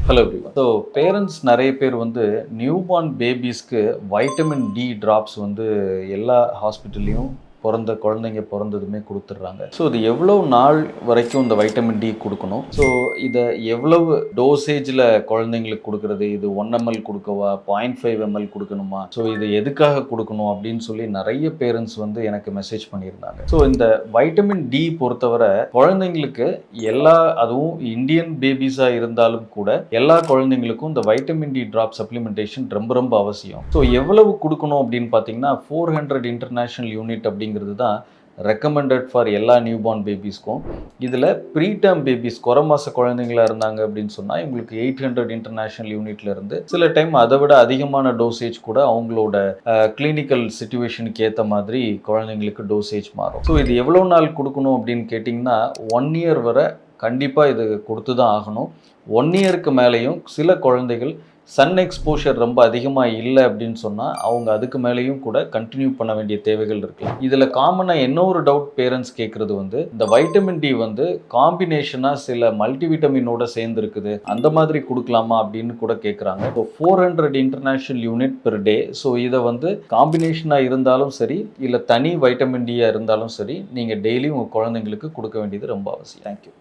Hello everyone. So parents நிறைய பேர் வந்து நியூ பார்ன் பேபிஸ்க்கு வைட்டமின் டி ட்ராப்ஸ் வந்து எல்லா ஹாஸ்பிட்டல்லையும் பிறந்த குழந்தைங்க பிறந்ததுமே கொடுத்துட்றாங்க. ஸோ இது எவ்வளோ நாள் வரைக்கும் இந்த வைட்டமின் டி கொடுக்கணும்? ஸோ இதை எவ்வளவு டோசேஜில் குழந்தைங்களுக்கு கொடுக்கறது? இது 1 ml கொடுக்கவா, 0.5 ml கொடுக்கணுமா? ஸோ இது எதுக்காக கொடுக்கணும் அப்படின்னு சொல்லி நிறைய பேரண்ட்ஸ் வந்து எனக்கு மெசேஜ் பண்ணியிருந்தாங்க. ஸோ இந்த வைட்டமின் டி பொறுத்தவரை குழந்தைங்களுக்கு அதுவும் இந்தியன் பேபிஸாக இருந்தாலும் கூட எல்லா குழந்தைங்களுக்கும் இந்த வைட்டமின் டி ட்ராப் சப்ளிமெண்டேஷன் ரொம்ப ரொம்ப அவசியம். ஸோ எவ்வளவு கொடுக்கணும் அப்படின்னு பார்த்தீங்கன்னா 400 இன்டர்நேஷனல் யூனிட் அப்படிங்கிறது தான் ரெக்கமெண்டட் ஃபார் எல்லா நியூ பார்ன் பேபிஸ்க்கும். இதில் ப்ரீடேர்ம் பேபிஸ் குறை மாத குழந்தைங்களா இருந்தாங்க அப்படின்னு சொன்னால் இவங்களுக்கு 800 இன்டர்நேஷனல் யூனிட்ல இருந்து சில டைம் அதை விட அதிகமான டோசேஜ் கூட அவங்களோட கிளினிக்கல் சிச்சுவேஷனுக்கு ஏற்ற மாதிரி குழந்தைங்களுக்கு டோசேஜ் மாறும். ஸோ இது எவ்வளோ நாள் கொடுக்கணும் அப்படின்னு கேட்டிங்கன்னா 1 year வரை கண்டிப்பாக இது கொடுத்து தான் ஆகணும். 1 yearக்கு மேலேயும் சில குழந்தைகள் சன் எக்ஸ்போஷர் ரொம்ப அதிகமாக இல்லை அப்படின்னு சொன்னால் அவங்க அதுக்கு மேலேயும் கூட கண்டினியூ பண்ண வேண்டிய தேவைகள் இருக்கலாம். இதில் காமனாக என்ன ஒரு டவுட் பேரண்ட்ஸ் கேட்குறது வந்து இந்த வைட்டமின் டி வந்து காம்பினேஷனாக சில மல்டிவிட்டமினோட சேர்ந்து இருக்குது, அந்த மாதிரி கொடுக்கலாமா அப்படின்னு கூட கேட்குறாங்க. So 400 international unit per day. So இதை வந்து காம்பினேஷனாக இருந்தாலும் சரி இல்லை தனி வைட்டமின் டியாக இருந்தாலும் சரி நீங்கள் டெய்லி உங்கள் குழந்தைங்களுக்கு கொடுக்க வேண்டியது ரொம்ப அவசியம். தேங்க்யூ.